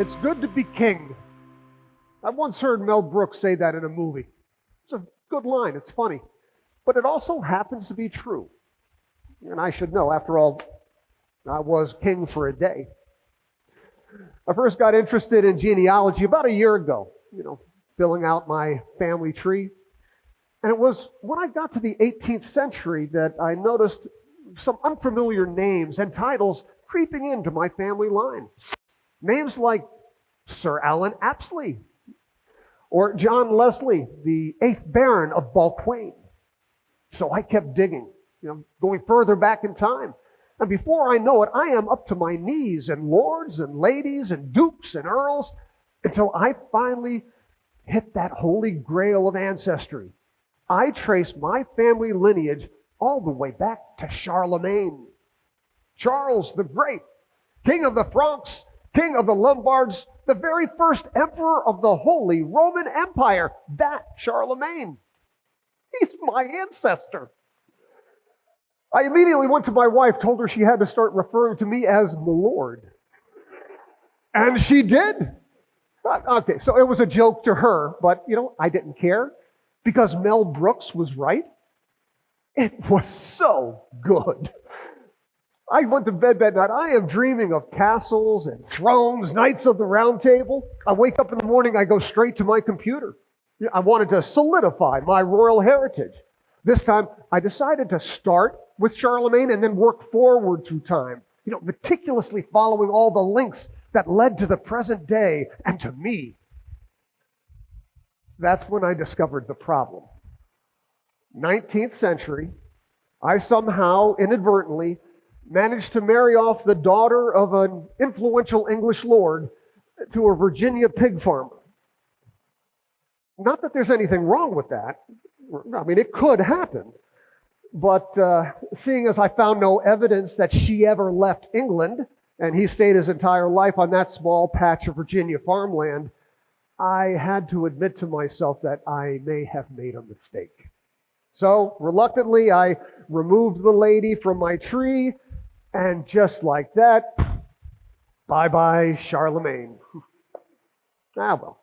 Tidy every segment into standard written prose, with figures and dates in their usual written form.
It's good to be king. I once heard Mel Brooks say that in a movie. It's a good line, it's funny. But it also happens to be true. And I should know, after all, I was king for a day. I first got interested in genealogy about a year ago, filling out my family tree. And it was when I got to the 18th century that I noticed some unfamiliar names and titles creeping into my family line. Names like Sir Alan Apsley, or John Leslie, the 8th Baron of Balquhane. So I kept digging, going further back in time. And before I know it, I am up to my knees in lords and ladies and dukes and earls until I finally hit that holy grail of ancestry. I trace my family lineage all the way back to Charlemagne. Charles the Great, king of the Franks, king of the Lombards, the very first emperor of the Holy Roman Empire, that Charlemagne. He's my ancestor. I immediately went to my wife, told her she had to start referring to me as Milord. And she did. Okay, so it was a joke to her, but I didn't care because Mel Brooks was right. It was so good. I went to bed that night. I am dreaming of castles and thrones, knights of the round table. I wake up in the morning, I go straight to my computer. I wanted to solidify my royal heritage. This time, I decided to start with Charlemagne and then work forward through time, meticulously following all the links that led to the present day and to me. That's when I discovered the problem. 19th century, I somehow, inadvertently, managed to marry off the daughter of an influential English lord to a Virginia pig farmer. Not that there's anything wrong with that. I mean, it could happen. But seeing as I found no evidence that she ever left England, and he stayed his entire life on that small patch of Virginia farmland, I had to admit to myself that I may have made a mistake. So, reluctantly, I removed the lady from my tree, and just like that, bye-bye Charlemagne. Well.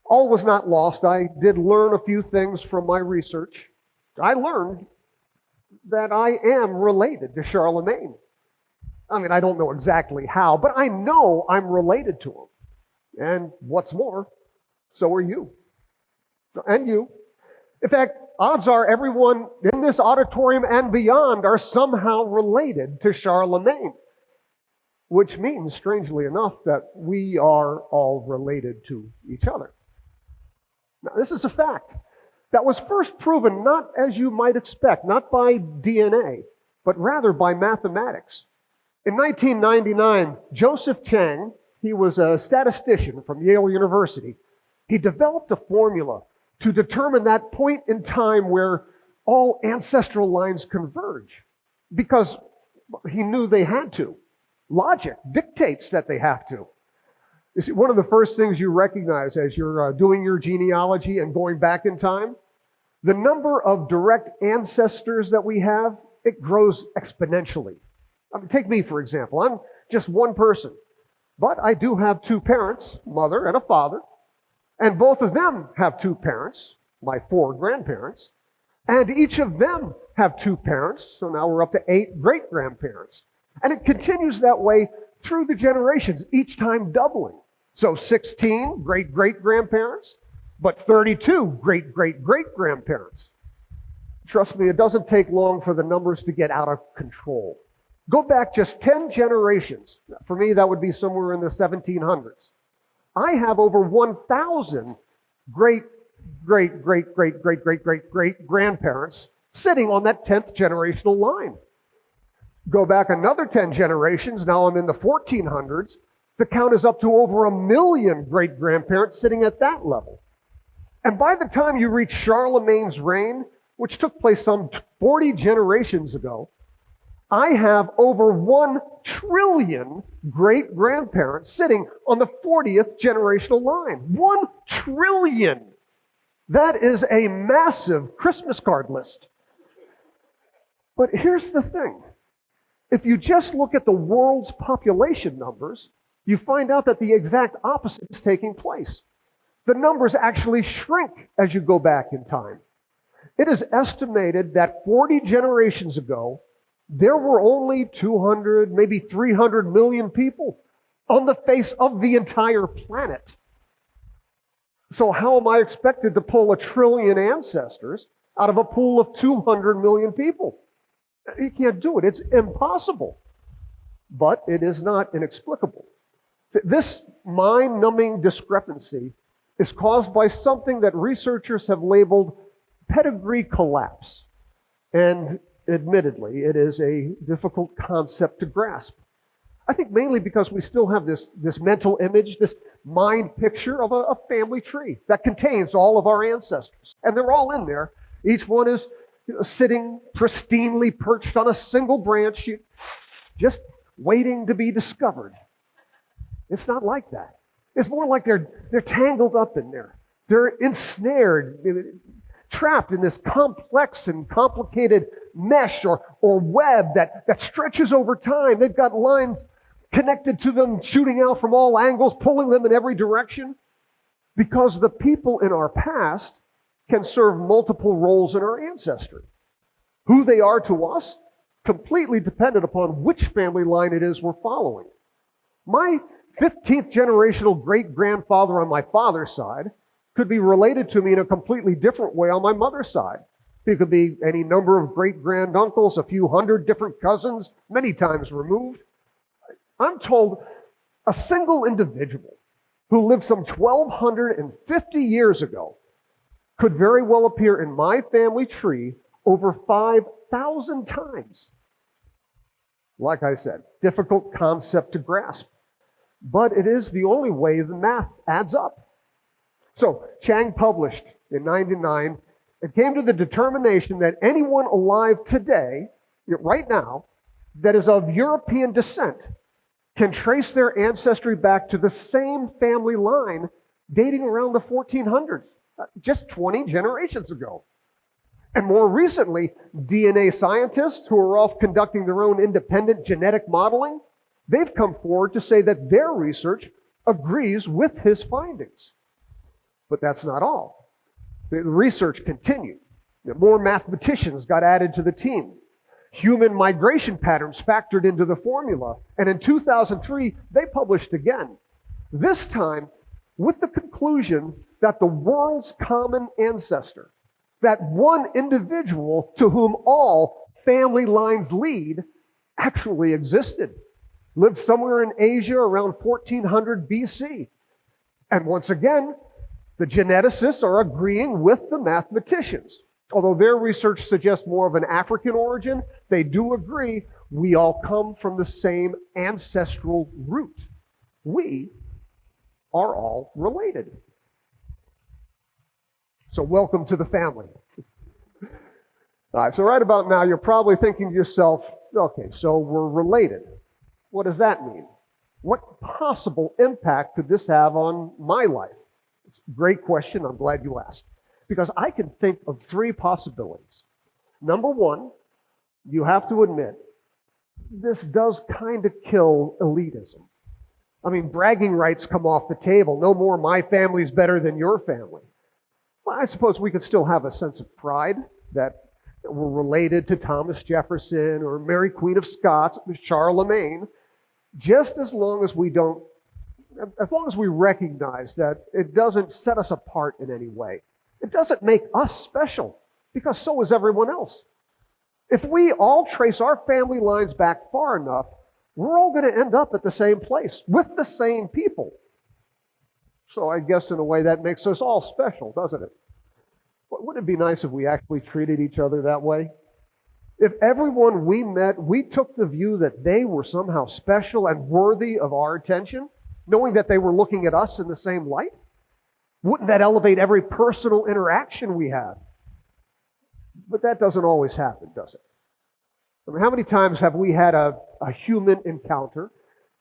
All was not lost. I did learn a few things from my research. I learned that I am related to Charlemagne. I mean, I don't know exactly how, but I know I'm related to him. And what's more, so are you. And you. In fact, odds are everyone in this auditorium and beyond are somehow related to Charlemagne, which means, strangely enough, that we are all related to each other. Now, this is a fact that was first proven not as you might expect, not by DNA, but rather by mathematics. In 1999, Joseph Chang, he was a statistician from Yale University, he developed a formula to determine that point in time where all ancestral lines converge, because he knew they had to. Logic dictates that they have to. You see, one of the first things you recognize as you're doing your genealogy and going back in time, the number of direct ancestors that we have, it grows exponentially. I mean, take me, for example. I'm just one person, but I do have two parents, mother and a father, and both of them have two parents, my 4 grandparents, and each of them have 2 parents, so now we're up to 8 great-grandparents. And it continues that way through the generations, each time doubling. So 16 great-great-grandparents, but 32 great-great-great-grandparents. Trust me, it doesn't take long for the numbers to get out of control. Go back just 10 generations. For me, that would be somewhere in the 1700s. I have over 1,000 great-great-great-great-great-great-great-grandparents sitting on that 10th generational line. Go back another 10 generations, now I'm in the 1400s, the count is up to over 1 million great-grandparents sitting at that level. And by the time you reach Charlemagne's reign, which took place some 40 generations ago, I have over 1 trillion great-grandparents sitting on the 40th generational line. 1 trillion! That is a massive Christmas card list. But here's the thing. If you just look at the world's population numbers, you find out that the exact opposite is taking place. The numbers actually shrink as you go back in time. It is estimated that 40 generations ago, there were only 200, maybe 300 million people on the face of the entire planet. So how am I expected to pull 1 trillion ancestors out of a pool of 200 million people? You can't do it. It's impossible. But it is not inexplicable. This mind-numbing discrepancy is caused by something that researchers have labeled pedigree collapse. And admittedly, it is a difficult concept to grasp. I think mainly because we still have this mental image, this mind picture of a family tree that contains all of our ancestors. And they're all in there. Each one is sitting pristinely perched on a single branch, just waiting to be discovered. It's not like that. It's more like they're tangled up in there. They're ensnared, trapped in this complex and complicated mesh or web that stretches over time. They've got lines connected to them, shooting out from all angles, pulling them in every direction. Because the people in our past can serve multiple roles in our ancestry. Who they are to us completely dependent upon which family line it is we're following. My 15th generational great-grandfather on my father's side could be related to me in a completely different way on my mother's side. He could be any number of great-granduncles, a few hundred different cousins, many times removed. I'm told a single individual who lived some 1,250 years ago could very well appear in my family tree over 5,000 times. Like I said, difficult concept to grasp. But it is the only way the math adds up. So Chang published in '99 and came to the determination that anyone alive today, right now, that is of European descent can trace their ancestry back to the same family line dating around the 1400s, just 20 generations ago. And more recently, DNA scientists who are off conducting their own independent genetic modeling, they've come forward to say that their research agrees with his findings. But that's not all. The research continued. More mathematicians got added to the team. Human migration patterns factored into the formula. And in 2003, they published again. This time with the conclusion that the world's common ancestor, that one individual to whom all family lines lead, actually existed. Lived somewhere in Asia around 1400 BC. And once again, the geneticists are agreeing with the mathematicians. Although their research suggests more of an African origin, they do agree we all come from the same ancestral root. We are all related. So welcome to the family. All right, so right about now, you're probably thinking to yourself, okay, so we're related. What does that mean? What possible impact could this have on my life? It's a great question. I'm glad you asked. Because I can think of 3 possibilities. Number one, you have to admit, this does kind of kill elitism. I mean, bragging rights come off the table. No more my family's better than your family. Well, I suppose we could still have a sense of pride that we're related to Thomas Jefferson or Mary Queen of Scots, Charlemagne, just as long as we recognize that it doesn't set us apart in any way. It doesn't make us special, because so is everyone else. If we all trace our family lines back far enough, we're all going to end up at the same place with the same people. So I guess in a way that makes us all special, doesn't it? But wouldn't it be nice if we actually treated each other that way? If everyone we met, we took the view that they were somehow special and worthy of our attention, knowing that they were looking at us in the same light? Wouldn't that elevate every personal interaction we have? But that doesn't always happen, does it? I mean, how many times have we had a human encounter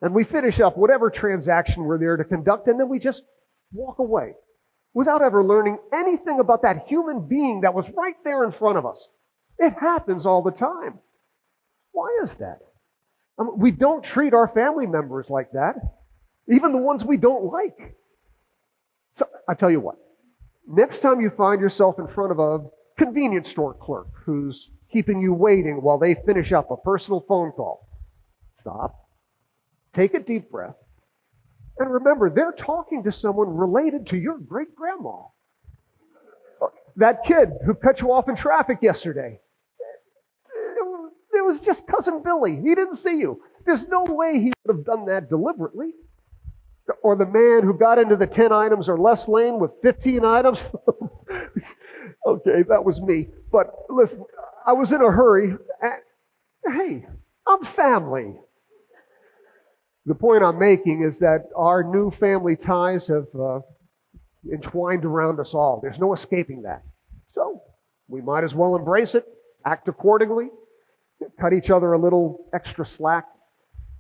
and we finish up whatever transaction we're there to conduct and then we just walk away without ever learning anything about that human being that was right there in front of us? It happens all the time. Why is that? I mean, we don't treat our family members like that. even the ones we don't like. So I tell you what, next time you find yourself in front of a convenience store clerk who's keeping you waiting while they finish up a personal phone call, stop, take a deep breath, and remember, they're talking to someone related to your great-grandma. That kid who cut you off in traffic yesterday, it was just Cousin Billy. He didn't see you. There's no way he would have done that deliberately. Or the man who got into the 10 items or less lane with 15 items. Okay, that was me. But listen, I was in a hurry. Hey, I'm family. The point I'm making is that our new family ties have entwined around us all. There's no escaping that. So we might as well embrace it, act accordingly, cut each other a little extra slack,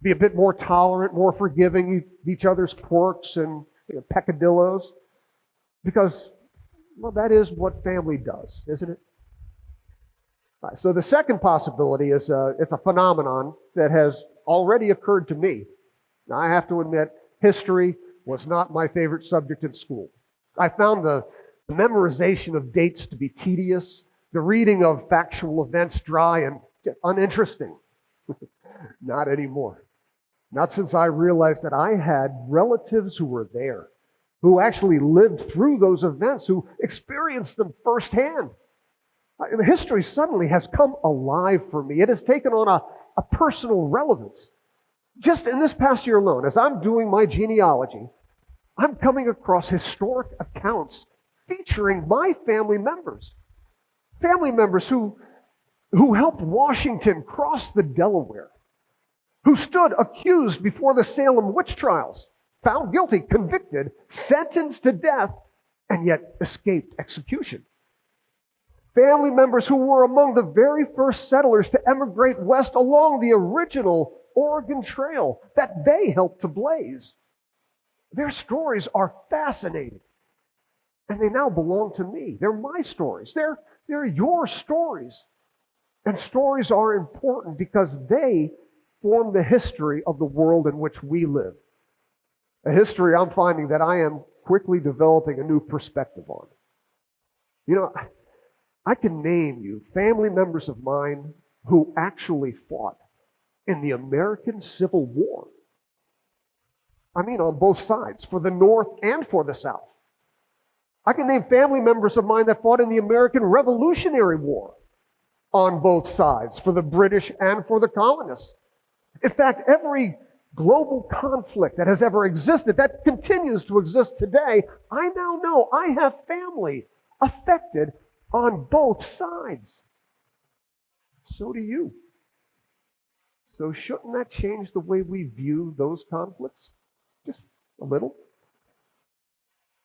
be a bit more tolerant, more forgiving of each other's quirks and peccadillos, because, well, that is what family does, isn't it? All right, so the second possibility is it's a phenomenon that has already occurred to me. Now, I have to admit, history was not my favorite subject in school. I found the memorization of dates to be tedious, the reading of factual events dry and uninteresting. Not anymore. Not since I realized that I had relatives who were there, who actually lived through those events, who experienced them firsthand. History suddenly has come alive for me. It has taken on a personal relevance. Just in this past year alone, as I'm doing my genealogy, I'm coming across historic accounts featuring my family members who helped Washington cross the Delaware, who stood accused before the Salem witch trials, found guilty, convicted, sentenced to death, and yet escaped execution. Family members who were among the very first settlers to emigrate west along the original Oregon Trail that they helped to blaze. Their stories are fascinating, and they now belong to me. They're my stories. They're your stories. And stories are important because they form the history of the world in which we live. A history I'm finding that I am quickly developing a new perspective on. You know, I can name you family members of mine who actually fought in the American Civil War. I mean, on both sides, for the North and for the South. I can name family members of mine that fought in the American Revolutionary War on both sides, for the British and for the colonists. In fact, every global conflict that has ever existed, that continues to exist today, I now know I have family affected on both sides. So do you. So shouldn't that change the way we view those conflicts? Just a little.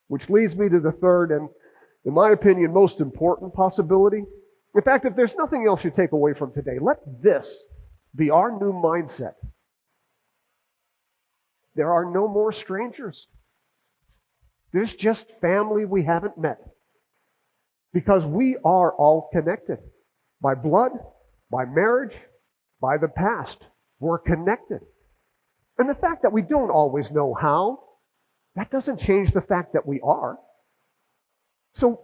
Which leads me to the third and, in my opinion, most important possibility. In fact, if there's nothing else you take away from today, let this be our new mindset. There are no more strangers. There's just family we haven't met. Because we are all connected. By blood, by marriage, by the past. We're connected. And the fact that we don't always know how, that doesn't change the fact that we are. So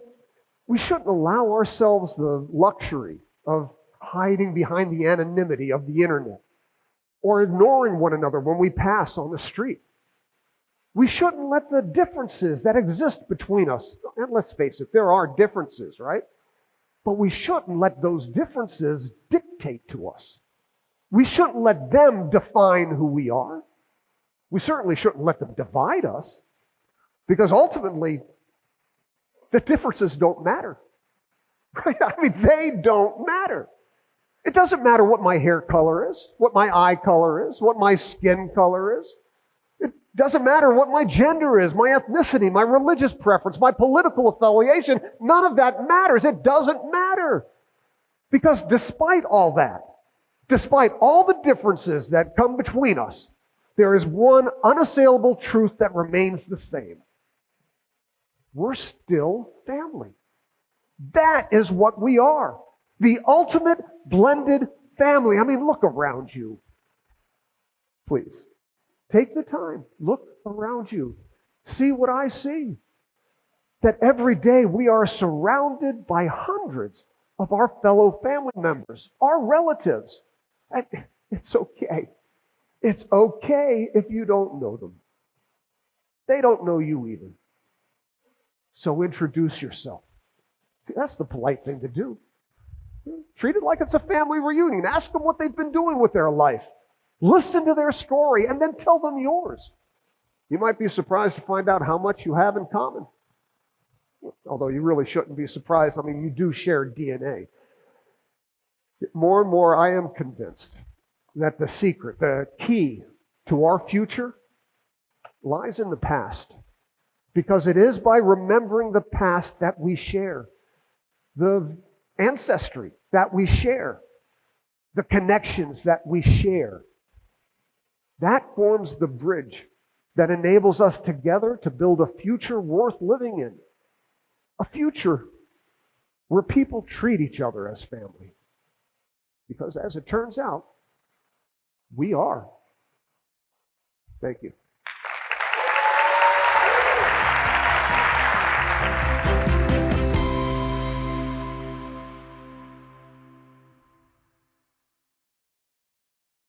we shouldn't allow ourselves the luxury of hiding behind the anonymity of the internet or ignoring one another when we pass on the street. We shouldn't let the differences that exist between us, and let's face it, there are differences, right? But we shouldn't let those differences dictate to us. We shouldn't let them define who we are. We certainly shouldn't let them divide us, because ultimately, the differences don't matter. Right? I mean, they don't matter. It doesn't matter what my hair color is, what my eye color is, what my skin color is. It doesn't matter what my gender is, my ethnicity, my religious preference, my political affiliation. None of that matters. It doesn't matter. Because despite all that, despite all the differences that come between us, there is one unassailable truth that remains the same. We're still family. That is what we are. The ultimate blended family. I mean, look around you. Please. Take the time. Look around you. See what I see. That every day we are surrounded by hundreds of our fellow family members, our relatives. And it's okay. It's okay if you don't know them. They don't know you either. So introduce yourself. That's the polite thing to do. Treat it like it's a family reunion. Ask them what they've been doing with their life. Listen to their story and then tell them yours. You might be surprised to find out how much you have in common. Although you really shouldn't be surprised. I mean, you do share DNA. More and more, I am convinced that the secret, the key to our future lies in the past. Because it is by remembering the past that we share. The ancestry that we share. The connections that we share. That forms the bridge that enables us together to build a future worth living in. A future where people treat each other as family. Because as it turns out, we are. Thank you.